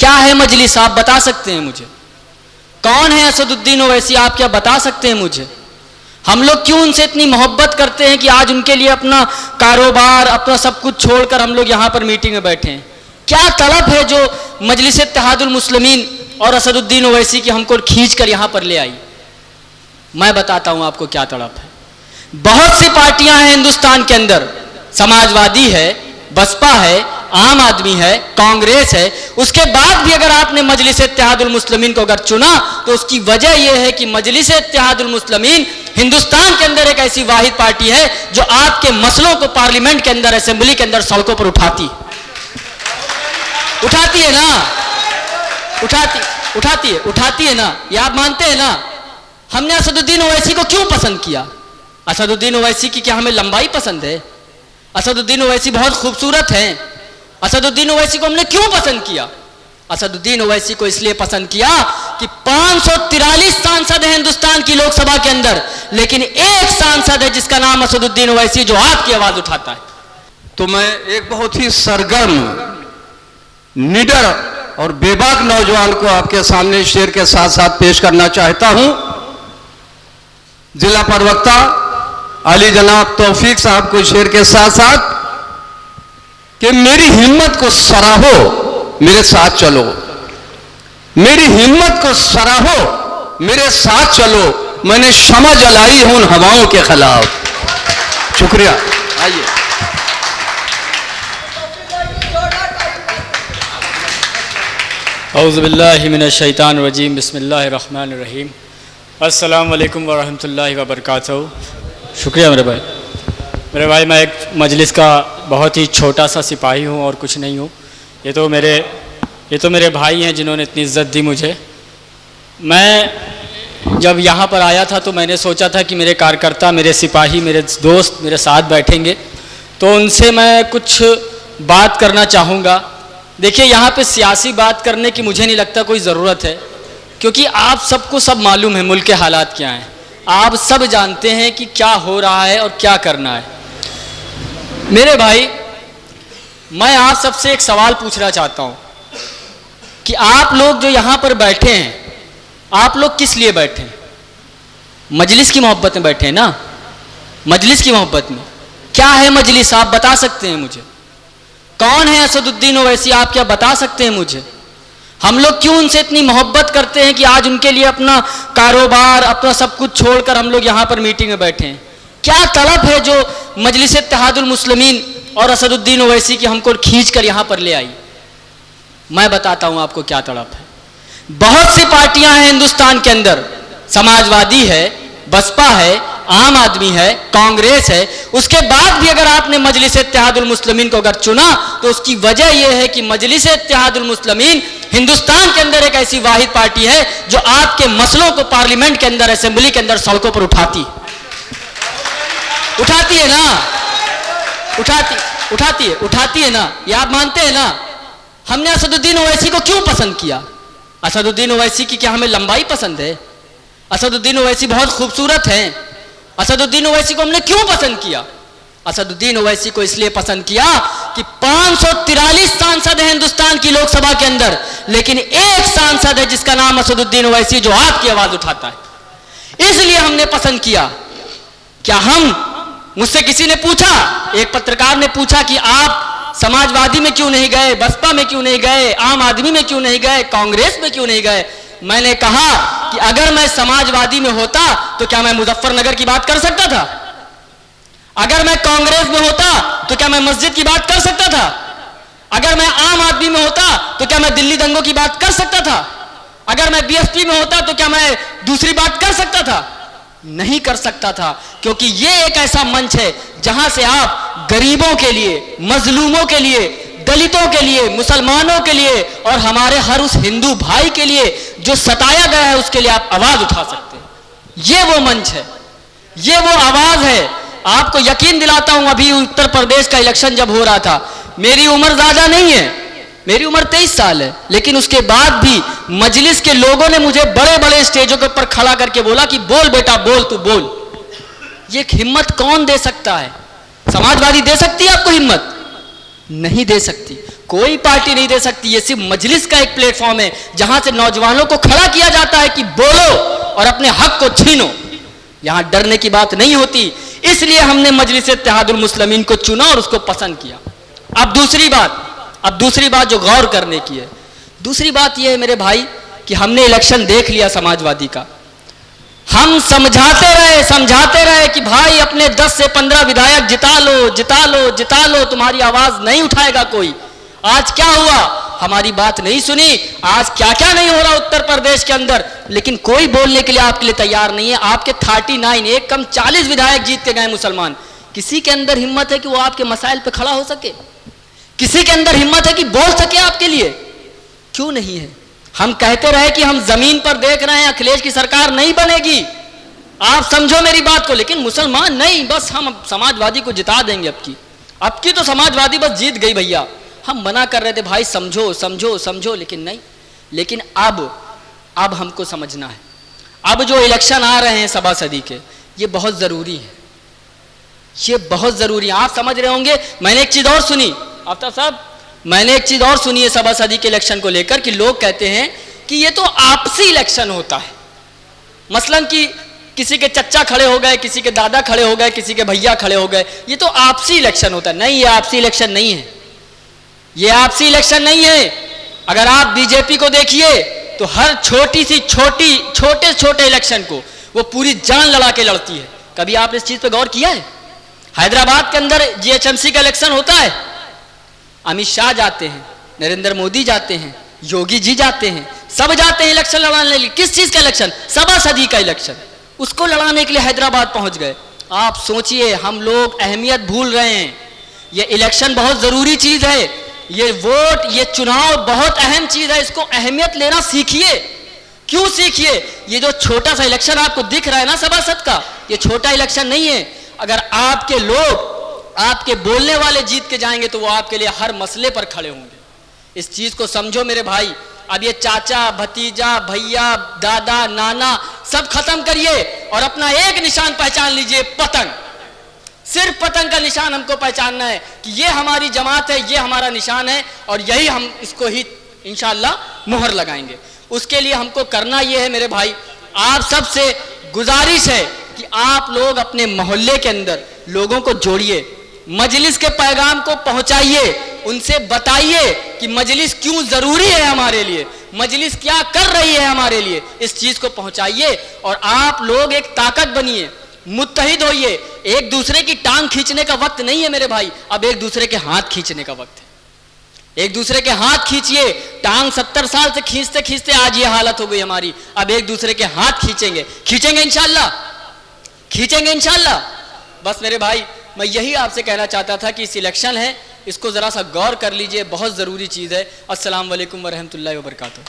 क्या है मजलिस, आप बता सकते हैं मुझे? कौन है असदुद्दीन ओवैसी, आप क्या बता सकते हैं मुझे? हम लोग क्यों उनसे इतनी मोहब्बत करते हैं कि आज उनके लिए अपना कारोबार, अपना सब कुछ छोड़कर हम लोग यहाँ पर मीटिंग में बैठे हैं? क्या तड़प है जो मजलिस इत्तेहादुल मुस्लिमीन और असदुद्दीन ओवैसी की हमको खींच कर यहाँ पर ले आई? मैं बताता हूँ आपको क्या तड़प है। बहुत सी पार्टियां हैं हिंदुस्तान के अंदर, समाजवादी है, बसपा है, आम आदमी है, कांग्रेस है, उसके बाद भी अगर आपने मजलिस इत्तेहादुल मुस्लिमीन को अगर चुना तो उसकी वजह यह है कि मजलिस इत्तेहादुल मुस्लिमीन हिंदुस्तान के अंदर एक ऐसी वाहिद पार्टी है जो आपके मसलों को पार्लियामेंट के अंदर, असेंबली के अंदर, सड़कों पर उठाती है ना, उठाती है ना। ये आप मानते हैं ना? हमने असदुद्दीन ओवैसी को क्यों पसंद किया? असदुद्दीन ओवैसी की क्या हमें लंबाई पसंद है? असदुद्दीन ओवैसी बहुत खूबसूरत हैं। असदुद्दीन ओवैसी को हमने क्यों पसंद किया? असदुद्दीन ओवैसी को इसलिए पसंद किया कि 543 सांसद हैं हिंदुस्तान की लोकसभा के अंदर, लेकिन एक सांसद है जिसका नाम असदुद्दीन ओवैसी, जो आपकी आवाज उठाता है। तो मैं एक बहुत ही सरगर्म, निडर और बेबाक नौजवान को आपके सामने शेर के साथ साथ पेश करना चाहता हूं। जिला प्रवक्ता अली जनाब तौफीक साहब को शेर के साथ साथ कि मेरी हिम्मत को सराहो, मेरे साथ चलो, मेरी हिम्मत को सराहो, मेरे साथ चलो, मैंने शमा जलाई हूं उन हवाओं के खिलाफ। शुक्रिया। आइए। औज़ु बिल्लाहि मिनश शैतानिर रजीम, बिस्मिल्लाहिर रहमानिर रहीम, अस्सलामु अलैकुम व रहमतुल्लाहि व बरकातहू। शुक्रिया मेरे भाई, मैं एक मजलिस का बहुत ही छोटा सा सिपाही हूँ और कुछ नहीं हूँ। ये तो मेरे भाई हैं जिन्होंने इतनी इज़्ज़त दी मुझे। मैं जब यहाँ पर आया था तो मैंने सोचा था कि मेरे कार्यकर्ता, मेरे सिपाही, मेरे दोस्त मेरे साथ बैठेंगे तो उनसे मैं कुछ बात करना चाहूँगा। देखिए, यहाँ पे सियासी बात करने की मुझे नहीं लगता कोई ज़रूरत है, क्योंकि आप सबको सब मालूम है मुल्क के हालात क्या हैं। आप सब जानते हैं कि क्या हो रहा है और क्या करना है। मेरे भाई, मैं आप सबसे एक सवाल पूछना चाहता हूँ कि आप लोग जो यहाँ पर बैठे हैं, आप लोग किस लिए बैठे हैं? मजलिस की मोहब्बत में बैठे हैं ना? मजलिस की मोहब्बत में क्या है मजलिस, आप बता सकते हैं मुझे? कौन है असदुद्दीन ओवैसी, आप क्या बता सकते हैं मुझे? हम लोग क्यों उनसे इतनी मोहब्बत करते हैं कि आज उनके लिए अपना कारोबार, अपना सब कुछ छोड़कर हम लोग यहाँ पर मीटिंग में बैठे हैं? क्या तड़प है जो मजलिस इत्तेहादुल मुस्लिमीन और असदुद्दीन ओवैसी की हमको खींच कर यहाँ पर ले आई? मैं बताता हूँ आपको क्या तड़प है। बहुत सी पार्टियां हैं हिंदुस्तान के अंदर, समाजवादी है, बसपा है, आम आदमी है, कांग्रेस है, उसके बाद भी अगर आपने मजलिस इत्तेहादुल मुस्लिमीन को अगर चुना तो उसकी वजह यह है कि मजलिस इत्तेहादुल मुस्लिमीन हिंदुस्तान के अंदर एक ऐसी वाहिद पार्टी है जो आपके मसलों को पार्लियामेंट के अंदर, असेंबली के अंदर, सड़कों पर उठाती है ना, उठाती है ना। ये आप मानते हैं ना? हमने असदुद्दीन ओवैसी को क्यों पसंद किया? असदुद्दीन ओवैसी की क्या हमें लंबाई पसंद है? असदुद्दीन ओवैसी बहुत खूबसूरत हैं। असदुद्दीन ओवैसी को हमने क्यों पसंद किया? असदुद्दीन ओवैसी को इसलिए पसंद किया कि 543 सांसद हैं हिंदुस्तान की लोकसभा के अंदर, लेकिन एक सांसद है जिसका नाम असदुद्दीन ओवैसी, जो आपकी आवाज उठाता है। इसलिए हमने पसंद किया। क्या मुझसे किसी ने पूछा, एक पत्रकार ने पूछा कि आप समाजवादी में क्यों नहीं गए, बसपा में क्यों नहीं गए, आम आदमी में क्यों नहीं गए, कांग्रेस में क्यों नहीं गए? मैंने कहा कि अगर मैं समाजवादी में होता तो क्या मैं मुजफ्फरनगर की बात कर सकता था? अगर मैं कांग्रेस में होता तो क्या मैं मस्जिद की बात कर सकता था? अगर मैं आम आदमी में होता तो क्या मैं दिल्ली दंगों की बात कर सकता था? अगर मैं बीएसपी में होता तो क्या मैं दूसरी बात कर सकता था? नहीं कर सकता था, क्योंकि यह एक ऐसा मंच है जहां से आप गरीबों के लिए, मजलूमों के लिए, दलितों के लिए, मुसलमानों के लिए और हमारे हर उस हिंदू भाई के लिए जो सताया गया है उसके लिए आप आवाज उठा सकते हैं। ये वो मंच है, ये वो आवाज है। आपको यकीन दिलाता हूं, अभी उत्तर प्रदेश का इलेक्शन जब हो रहा था, मेरी उम्र ज्यादा नहीं है, मेरी उम्र 23 साल है, लेकिन उसके बाद भी मजलिस के लोगों ने मुझे बड़े बड़े स्टेजों के ऊपर खड़ा करके बोला कि बोल बेटा बोल, तू बोल। ये हिम्मत कौन दे सकता है? समाजवादी दे सकती है आपको हिम्मत? नहीं दे सकती। कोई पार्टी नहीं दे सकती। ये सिर्फ मजलिस का एक प्लेटफॉर्म है जहां से नौजवानों को खड़ा किया जाता है कि बोलो और अपने हक को छीनो। यहां डरने की बात नहीं होती, इसलिए हमने मजलिस इत्तेहादुल मुस्लिमीन को चुना और उसको पसंद किया। अब दूसरी बात जो गौर करने की है, दूसरी बात यह है मेरे भाई कि हमने इलेक्शन देख लिया समाजवादी का। हम समझाते रहे कि भाई अपने 10 से 15 विधायक जिता लो, तुम्हारी आवाज नहीं उठाएगा कोई। आज क्या हुआ? हमारी बात नहीं सुनी। आज क्या क्या नहीं हो रहा उत्तर प्रदेश के अंदर, लेकिन कोई बोलने के लिए आपके लिए तैयार नहीं है। आपके 39 एक कम 40 विधायक जीत के गए मुसलमान। किसी के अंदर हिम्मत है कि वो आपके मसाइल पे खड़ा हो सके? किसी के अंदर हिम्मत है कि बोल सके आपके लिए? क्यों नहीं है? हम कहते रहे कि हम जमीन पर देख रहे हैं अखिलेश की सरकार नहीं बनेगी, आप समझो मेरी बात को, लेकिन मुसलमान नहीं, बस हम समाजवादी को जिता देंगे। अब की तो समाजवादी बस जीत गई भैया। हम मना कर रहे थे भाई समझो, लेकिन नहीं। लेकिन अब हमको समझना है, अब जो इलेक्शन आ रहे हैं सभा सदी के, ये बहुत जरूरी है, ये बहुत जरूरी है। आप समझ रहे होंगे। मैंने एक चीज और सुनी आफ्ताब साहब, मैंने एक चीज और सुनी है सभा सदी के इलेक्शन को लेकर कि लोग कहते हैं कि ये तो आपसी इलेक्शन होता है। मसलन कि किसी के चच्चा खड़े हो गए, किसी के दादा खड़े हो गए, किसी के भैया खड़े हो गए, ये तो आपसी इलेक्शन होता है। नहीं, ये आपसी इलेक्शन नहीं है, ये आपसी इलेक्शन नहीं है। अगर आप बीजेपी को देखिए तो हर छोटे छोटे इलेक्शन को वो पूरी जान लड़ा के लड़ती है। कभी आपने इस चीज पे गौर किया है? हैदराबाद के अंदर जीएचएमसी का इलेक्शन होता है, अमित शाह जाते हैं, नरेंद्र मोदी जाते हैं, योगी जी जाते हैं, सब जाते हैं इलेक्शन लड़ाने के लिए। किस चीज का इलेक्शन? सभा सदी का इलेक्शन। उसको लड़ाने के लिए हैदराबाद पहुंच गए। आप सोचिए, हम लोग अहमियत भूल रहे हैं। ये इलेक्शन बहुत जरूरी चीज है, ये वोट, ये चुनाव बहुत अहम चीज है, इसको अहमियत लेना सीखिए। क्यों सीखिए? ये जो छोटा सा इलेक्शन आपको दिख रहा है ना सभासद का, ये छोटा इलेक्शन नहीं है। अगर आपके लोग, आपके बोलने वाले जीत के जाएंगे तो वो आपके लिए हर मसले पर खड़े होंगे। इस चीज को समझो मेरे भाई। अब ये चाचा, भतीजा, भैया, दादा, नाना सब खत्म करिए और अपना एक निशान पहचान लीजिए, पतंग। सिर्फ पतंग का निशान हमको पहचानना है कि ये हमारी जमात है, ये हमारा निशान है और यही हम इसको ही इंशाअल्लाह मुहर लगाएंगे। उसके लिए हमको करना ये है मेरे भाई, आप सबसे गुजारिश है कि आप लोग अपने मोहल्ले के अंदर लोगों को जोड़िए, मजलिस के पैगाम को पहुंचाइए, उनसे बताइए कि मजलिस क्यों जरूरी है हमारे लिए, मजलिस क्या कर रही है हमारे लिए। इस चीज को पहुंचाइए और आप लोग एक ताकत बनिए, मुत्तहिद होइए। एक दूसरे की टांग खींचने का वक्त नहीं है मेरे भाई, अब एक दूसरे के हाथ खींचने का वक्त है। एक दूसरे के हाथ खींचिए। टांग 70 साल से खींचते खींचते आज ये हालत हो गई हमारी। अब एक दूसरे के हाथ खींचेंगे इंशाल्लाह। बस मेरे भाई, मैं यही आपसे कहना चाहता था कि इस इलेक्शन है, इसको जरा सा गौर कर लीजिए, बहुत जरूरी चीज है। अस्सलाम वालेकुम वरहमतुल्लाहि वबरकातुहू।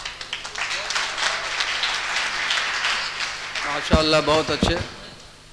माशाअल्लाह, बहुत अच्छे।